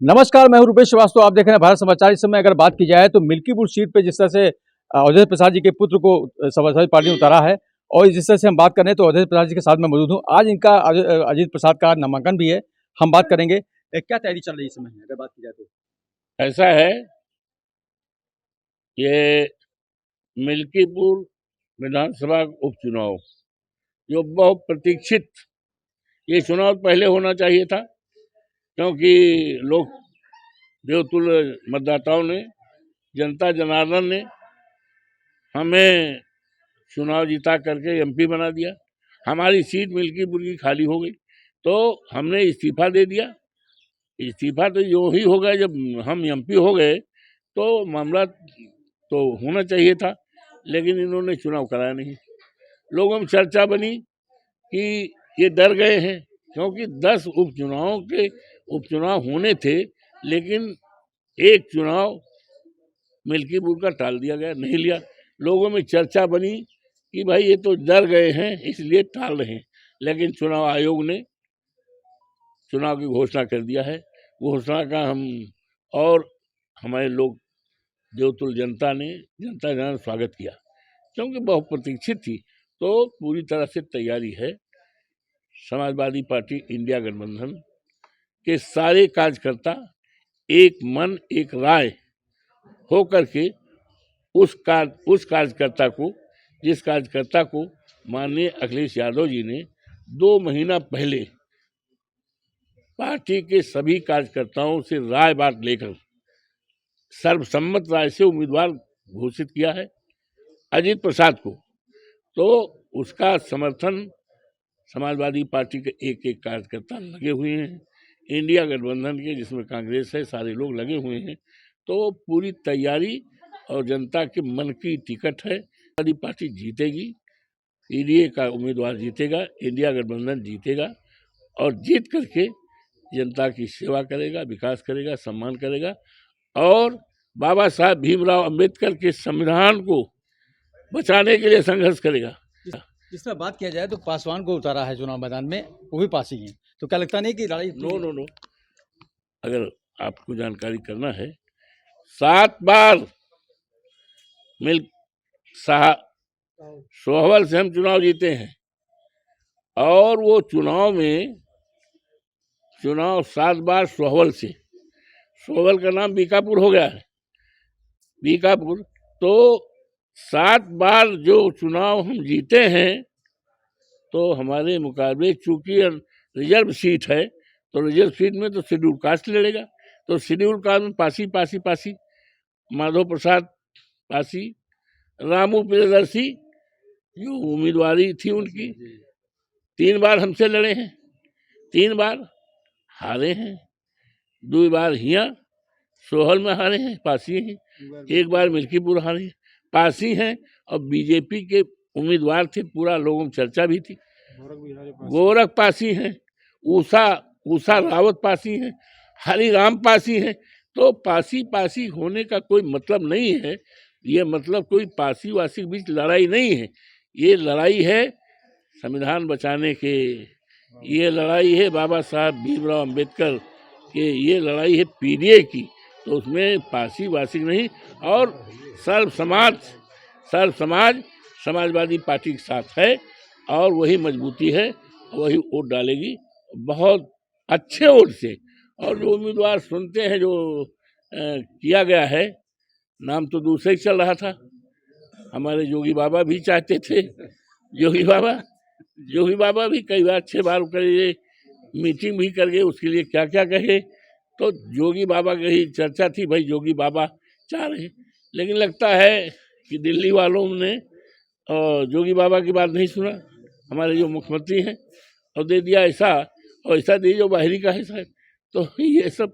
नमस्कार, मैं हूं रुपेश श्रीवास्तव। आप देख रहे हैं भारत समाचार। इस समय अगर बात की जाए तो मिल्कीपुर सीट पे जिस तरह से अवधेश प्रसाद जी के पुत्र को समाजवादी पार्टी ने उतारा है और जिस तरह से हम बात कर रहे हैं तो अवधेश प्रसाद जी के साथ मैं मौजूद हूं। आज इनका अजीत प्रसाद का नामांकन भी है, हम बात करेंगे। क्या तैयारी चल रही है इस समय अगर बात की जाए तो? ऐसा है, ये मिल्कीपुर विधानसभा उपचुनाव जो बहुत प्रतीक्षित, ये चुनाव पहले होना चाहिए था क्योंकि लोग देवतुल्य मतदाताओं ने, जनता जनार्दन ने हमें चुनाव जिता करके एमपी बना दिया। हमारी सीट मिल्कीपुर की खाली हो गई तो हमने इस्तीफा दे दिया। इस्तीफा तो यूँ ही हो गया, जब हम एमपी हो गए तो मामला तो होना चाहिए था, लेकिन इन्होंने चुनाव कराया नहीं। लोगों में चर्चा बनी कि ये डर गए हैं क्योंकि 10 उपचुनाव होने थे, लेकिन एक चुनाव मिल्कीपुर का टाल दिया गया, नहीं लिया। लोगों में चर्चा बनी कि भाई ये तो डर गए हैं इसलिए टाल रहे हैं, लेकिन चुनाव आयोग ने चुनाव की घोषणा कर दिया है। घोषणा का हम और हमारे लोग देवतुल्य जनता ने स्वागत किया क्योंकि बहुत प्रतीक्षित थी। तो पूरी तरह से तैयारी है। समाजवादी पार्टी इंडिया गठबंधन के सारे कार्यकर्ता एक मन एक राय होकर के उस कार्यकर्ता को, जिस कार्यकर्ता को माननीय अखिलेश यादव जी ने 2 महीना पहले पार्टी के सभी कार्यकर्ताओं से राय बात लेकर सर्वसम्मत राय से उम्मीदवार घोषित किया है अजीत प्रसाद को, तो उसका समर्थन समाजवादी पार्टी के एक एक कार्यकर्ता लगे हुए हैं। इंडिया गठबंधन के, जिसमें कांग्रेस है, सारे लोग लगे हुए हैं। तो पूरी तैयारी और जनता के मन की टिकट है। समाजवादी पार्टी जीतेगी, ईडीए का उम्मीदवार जीतेगा, इंडिया गठबंधन जीतेगा और जीत करके जनता की सेवा करेगा, विकास करेगा, सम्मान करेगा और बाबा साहब भीमराव अंबेडकर के संविधान को बचाने के लिए संघर्ष करेगा। जिस तरह बात किया जाए तो पासवान को उतारा है चुनाव मैदान में, वो भी पास ही है, तो क्या लगता नहीं कि लड़ाई? नो, अगर आपको जानकारी करना है, 7 बार सोहवल से हम चुनाव जीते हैं और वो चुनाव 7 बार सोहवल का नाम बीकापुर हो गया है। बीकापुर तो 7 बार जो चुनाव हम जीते हैं, तो हमारे मुकाबले चूंकि रिजर्व सीट है तो रिजर्व सीट में तो शेड्यूल कास्ट लड़ेगा। तो शेड्यूल कास्ट में पासी, माधव प्रसाद पासी, रामू प्रियदर्शी जो उम्मीदवारी थी उनकी, 3 बार हमसे लड़े हैं, 3 बार हारे हैं। 2 बार हिया सोहल में हारे हैं, पासी हैं। 1 बार मिल्कीपुर हारे, पासी हैं। और बीजेपी के उम्मीदवार थे, पूरा लोगों में चर्चा भी थी। गोरख पासी हैं, उषा रावत पासी हैं, हरिराम पासी हैं। तो पासी होने का कोई मतलब नहीं है। ये मतलब कोई पासी वासी के बीच लड़ाई नहीं है। ये लड़ाई है संविधान बचाने के, ये लड़ाई है बाबा साहब भीमराव अंबेडकर के, ये लड़ाई है पीडीए की। तो उसमें पासी वासी नहीं, और सर्व समाज समाजवादी पार्टी के साथ है और वही मजबूती है, वही वोट डालेगी बहुत अच्छे वोट से। और जो उम्मीदवार सुनते हैं जो किया गया है, नाम तो दूसरे ही चल रहा था। हमारे योगी बाबा भी चाहते थे, योगी बाबा भी कई बार 6 बार करे, मीटिंग भी कर गए, उसके लिए क्या क्या कहे। तो योगी बाबा की ही चर्चा थी, भाई योगी बाबा चाह रहे। लेकिन लगता है कि दिल्ली वालों ने योगी बाबा की बात नहीं सुना, हमारे जो मुख्यमंत्री हैं, और दे दिया ऐसा, और ऐसा दे जो बाहरी का है शायद। तो ये सब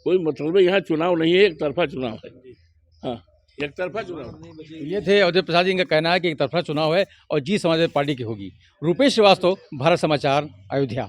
कोई मतलब है, यहाँ चुनाव नहीं है, एक तरफा चुनाव है। हाँ, एक तरफा चुनाव। ये थे अवधेश प्रसाद जी। इनका कहना है कि एक तरफा चुनाव है और जीत समाजवादी पार्टी की होगी। रुपेश श्रीवास्तव, भारत समाचार, अयोध्या।